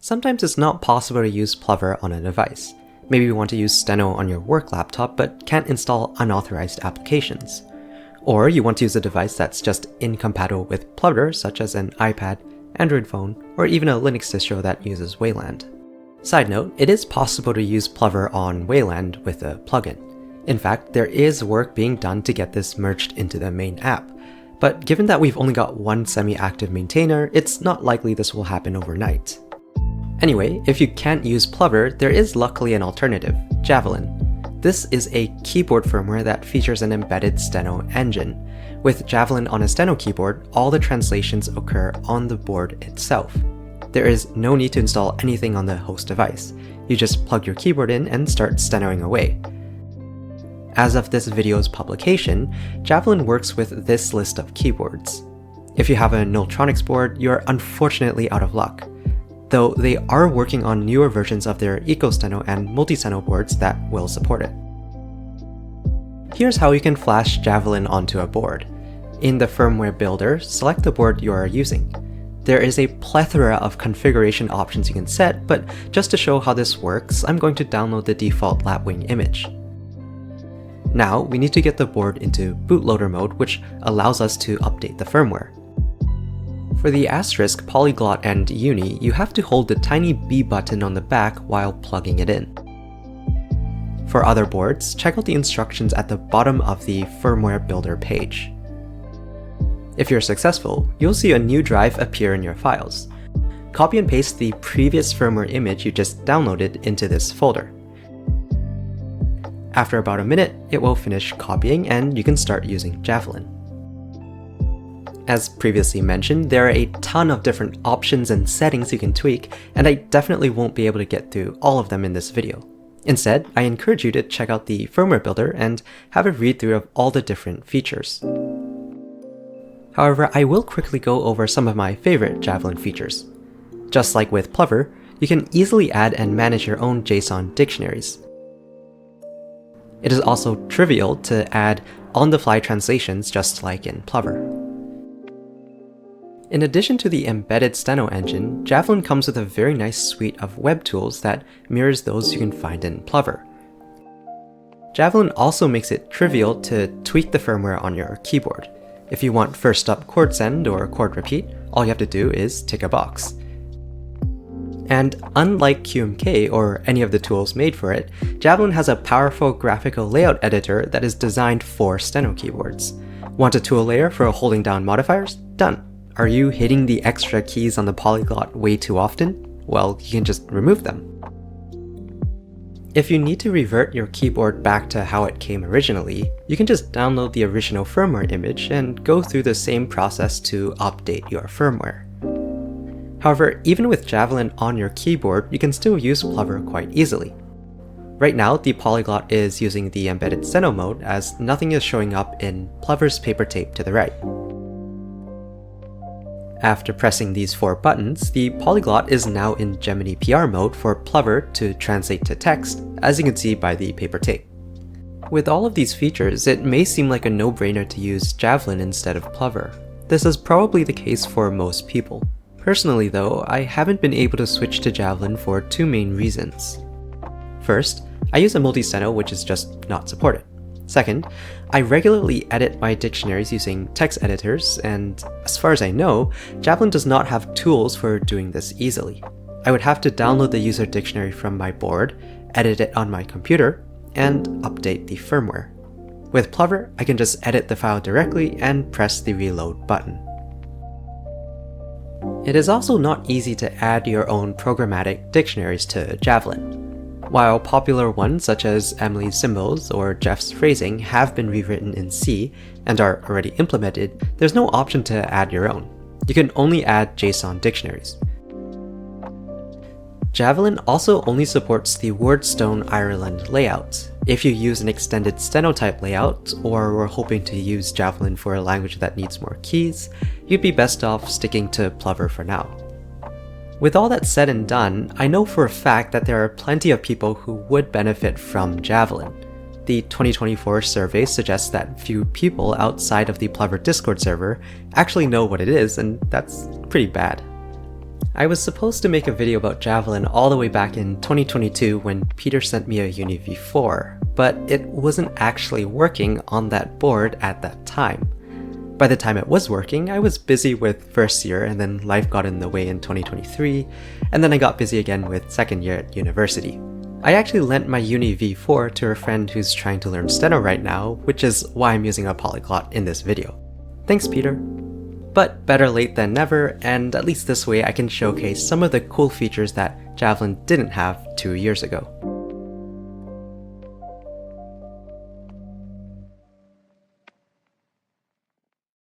sometimes it's not possible to use Plover on a device. Maybe you want to use Steno on your work laptop but can't install unauthorized applications. Or you want to use a device that's just incompatible with Plover, such as an iPad, Android phone, or even a Linux distro that uses Wayland. Side note, it is possible to use Plover on Wayland with a plugin. In fact, there is work being done to get this merged into the main app, but given that we've only got one semi-active maintainer, it's not likely this will happen overnight. Anyway, if you can't use Plover, there is luckily an alternative, Javelin. This is a keyboard firmware that features an embedded Steno engine. With Javelin on a Steno keyboard, all the translations occur on the board itself. There is no need to install anything on the host device. You just plug your keyboard in and start stenoing away. As of this video's publication, Javelin works with this list of keyboards. If you have a Nulltronics board, you're unfortunately out of luck, though they are working on newer versions of their EcoSteno and Multi-Steno boards that will support it. Here's how you can flash Javelin onto a board. In the firmware builder, select the board you are using. There is a plethora of configuration options you can set, but just to show how this works, I'm going to download the default Lapwing image. Now, we need to get the board into bootloader mode, which allows us to update the firmware. For the Asterisk, Polyglot, and Uni, you have to hold the tiny B button on the back while plugging it in. For other boards, check out the instructions at the bottom of the firmware builder page. If you're successful, you'll see a new drive appear in your files. Copy and paste the previous firmware image you just downloaded into this folder. After about a minute, it will finish copying and you can start using Javelin. As previously mentioned, there are a ton of different options and settings you can tweak, and I definitely won't be able to get through all of them in this video. Instead, I encourage you to check out the firmware builder and have a read through of all the different features. However, I will quickly go over some of my favorite Javelin features. Just like with Plover, you can easily add and manage your own JSON dictionaries. It is also trivial to add on-the-fly translations just like in Plover. In addition to the embedded Steno engine, Javelin comes with a very nice suite of web tools that mirrors those you can find in Plover. Javelin also makes it trivial to tweak the firmware on your keyboard. If you want first up chord send or chord repeat, all you have to do is tick a box. And unlike QMK or any of the tools made for it, Javelin has a powerful graphical layout editor that is designed for Steno keyboards. Want a tool layer for holding down modifiers? Done. Are you hitting the extra keys on the polyglot way too often? Well, you can just remove them. If you need to revert your keyboard back to how it came originally, you can just download the original firmware image and go through the same process to update your firmware. However, even with Javelin on your keyboard, you can still use Plover quite easily. Right now, the polyglot is using the embedded Steno mode as nothing is showing up in Plover's paper tape to the right. After pressing these 4 buttons, the polyglot is now in Gemini PR mode for Plover to translate to text, as you can see by the paper tape. With all of these features, it may seem like a no-brainer to use Javelin instead of Plover. This is probably the case for most people. Personally though, I haven't been able to switch to Javelin for 2 main reasons. First, I use a Multi-Steno which is just not supported. Second, I regularly edit my dictionaries using text editors, and as far as I know, Javelin does not have tools for doing this easily. I would have to download the user dictionary from my board, edit it on my computer, and update the firmware. With Plover, I can just edit the file directly and press the reload button. It is also not easy to add your own programmatic dictionaries to Javelin. While popular ones such as Emily's Symbols or Jeff's Phrasing have been rewritten in C and are already implemented, there's no option to add your own. You can only add JSON dictionaries. Javelin also only supports the Wordstone Ireland layout. If you use an extended Stenotype layout, or were hoping to use Javelin for a language that needs more keys, you'd be best off sticking to Plover for now. With all that said and done, I know for a fact that there are plenty of people who would benefit from Javelin. The 2024 survey suggests that few people outside of the Plover Discord server actually know what it is, and that's pretty bad. I was supposed to make a video about Javelin all the way back in 2022 when Peter sent me a Uni V4, but it wasn't actually working on that board at that time. By the time it was working, I was busy with first year, and then life got in the way in 2023, and then I got busy again with second year at university. I actually lent my Uni V4 to a friend who's trying to learn steno right now, which is why I'm using a polyglot in this video. Thanks, Peter. But better late than never, and at least this way I can showcase some of the cool features that Javelin didn't have 2 years ago.